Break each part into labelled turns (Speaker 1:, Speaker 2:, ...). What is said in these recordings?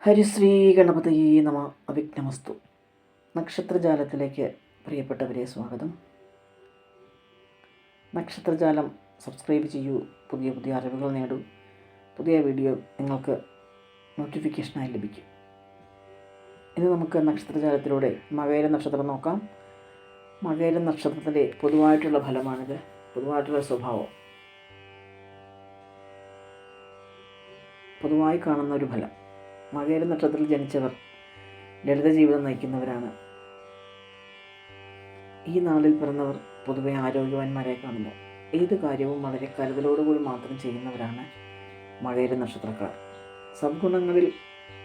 Speaker 1: ഹരിശ്രീ ഗണപതയേ നമ. അവിഘ്നമസ്തു. നക്ഷത്രജാലത്തിലേക്ക് പ്രിയപ്പെട്ടവരെ സ്വാഗതം. നക്ഷത്രജാലം സബ്സ്ക്രൈബ് ചെയ്യൂ, പുതിയ പുതിയ അറിവുകൾ നേടൂ. പുതിയ വീഡിയോ നിങ്ങൾക്ക് നോട്ടിഫിക്കേഷനായി ലഭിക്കും. ഇനി നമുക്ക് നക്ഷത്രജാലത്തിലൂടെ മകയിര നക്ഷത്രം നോക്കാം. മകയിര നക്ഷത്രത്തിൻ്റെ പൊതുവായിട്ടുള്ള ഫലമാണിത്, പൊതുവായിട്ടുള്ള സ്വഭാവം, പൊതുവായി കാണുന്ന ഒരു ഫലം. മകയിര നക്ഷത്രത്തിൽ ജനിച്ചവർ ലളിത ജീവിതം നയിക്കുന്നവരാണ്. ഈ നാളിൽ പിറന്നവർ പൊതുവെ ആരോഗ്യവാന്മാരെ കാണുന്നു. ഏത് കാര്യവും വളരെ കരുതലോടുകൂടി മാത്രം ചെയ്യുന്നവരാണ് മകയിര നക്ഷത്രക്കാർ. സദ്ഗുണങ്ങളിൽ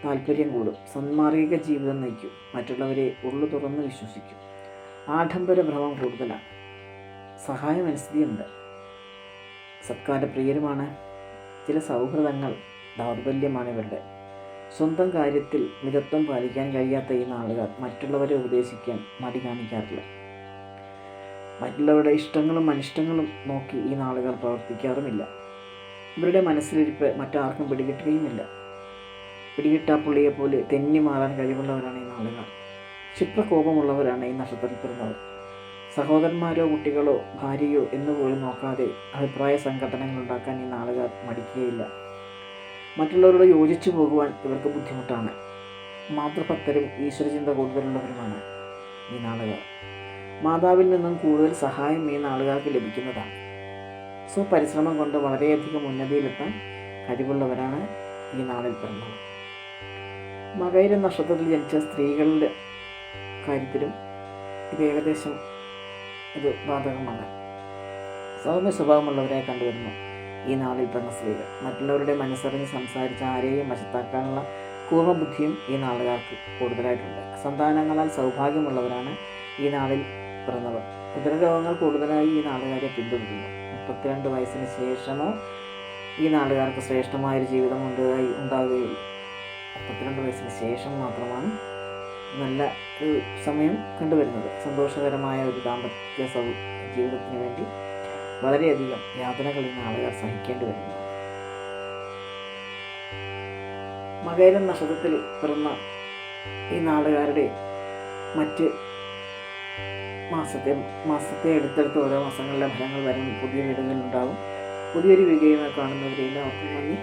Speaker 1: താല്പര്യം കൂടും. സന്മാർഗിക ജീവിതം നയിക്കും. മറ്റുള്ളവരെ ഉള്ളു തുറന്ന് വിശ്വസിക്കും. ആഡംബര ഭ്രമം കൂടുതലാണ്. സഹായ മനസ്ഥിതിയുണ്ട്. സത്കാരപ്രിയരുമാണ്. ചില സൗഹൃദങ്ങൾ ദൗർബല്യമാണ് ഇവരുടെ. സ്വന്തം കാര്യത്തിൽ മിതത്വം പാലിക്കാൻ കഴിയാത്ത ഈ നാളുകാർ മറ്റുള്ളവരെ ഉപദേശിക്കാൻ മടി കാണിക്കാറില്ല. മറ്റുള്ളവരുടെ ഇഷ്ടങ്ങളും അനിഷ്ടങ്ങളും നോക്കി ഈ നാളുകാർ പ്രവർത്തിക്കാറുമില്ല. ഇവരുടെ മനസ്സിലിരിപ്പ് മറ്റാർക്കും പിടികിട്ടുകയുമില്ല. പിടികിട്ടാപ്പുള്ളിയെ പോലെ തെന്നി മാറാൻ കഴിവുള്ളവരാണ് ഈ നാളുകാർ. ക്ഷിപ്രകോപമുള്ളവരാണ് ഈ നക്ഷത്രത്തിൽ പിറന്നവർ. സഹോദരന്മാരോ കുട്ടികളോ ഭാര്യയോ എന്നുപോലും നോക്കാതെ അഭിപ്രായ സംഘടനകൾ ഉണ്ടാക്കാൻ ഈ നാളുകാർ മടിക്കുകയില്ല. മറ്റുള്ളവരോട് യോജിച്ചു പോകുവാൻ ഇവർക്ക് ബുദ്ധിമുട്ടാണ്. മാതൃഭക്തരും ഈശ്വരചിന്ത കൂടുതലുള്ളവരുമാണ് ഈ നാളുകാർ. മാതാവിൽ നിന്നും കൂടുതൽ സഹായം ഈ നാളുകാർക്ക് ലഭിക്കുന്നതാണ്. സ്വപരിശ്രമം കൊണ്ട് വളരെയധികം ഉന്നതിയിലെത്താൻ കഴിവുള്ളവരാണ് ഈ നാളിൽ പിറന്നവർ. മകയിര നക്ഷത്രത്തിൽ ജനിച്ച സ്ത്രീകളുടെ കാര്യത്തിലും ഏകദേശം ഇത് ബാധകമാണ്. സൗമ്യ സ്വഭാവമുള്ളവരായി കണ്ടുവരുന്നു ഈ നാളിൽ പിറന്ന സ്ത്രീകൾ. മറ്റുള്ളവരുടെ മനസ്സറിഞ്ഞ് സംസാരിച്ച് ആരെയും വശത്താക്കാനുള്ള കൂർമ്മബുദ്ധിയും ഈ നാളുകാർക്ക് കൂടുതലായിട്ടുണ്ട്. സന്താനങ്ങളാൽ സൗഭാഗ്യമുള്ളവരാണ് ഈ നാളിൽ പിറന്നവർ. ഉദരരോഗങ്ങൾ കൂടുതലായി ഈ നാളുകാരെ പിന്തുടരുന്നു. 32 വയസ്സിന് ശേഷമോ ഈ നാളുകാർക്ക് ശ്രേഷ്ഠമായൊരു ജീവിതം ഉണ്ടാകുകയുള്ളൂ. 32 വയസ്സിന് ശേഷം മാത്രമാണ് നല്ല ഒരു സമയം കണ്ടുവരുന്നത്. സന്തോഷകരമായ ഒരു ദാമ്പത്യ ജീവിതത്തിന് വേണ്ടി വളരെയധികം യാതനകൾ ഈ നാളുകാർ സഹിക്കേണ്ടി വരുന്നു. മകയിര നക്ഷത്രത്തിൽ പിറന്ന ഈ നാളുകാരുടെ മറ്റ് മാസത്തെ എടുത്തെടുത്ത് ഓരോ മാസങ്ങളിലെ ഫലങ്ങൾ വരും. പുതിയ വീടുകളിലുണ്ടാകും. പുതിയൊരു വീഡിയോയുമായി കാണുന്നവരെ എല്ലാവർക്കും നന്ദി.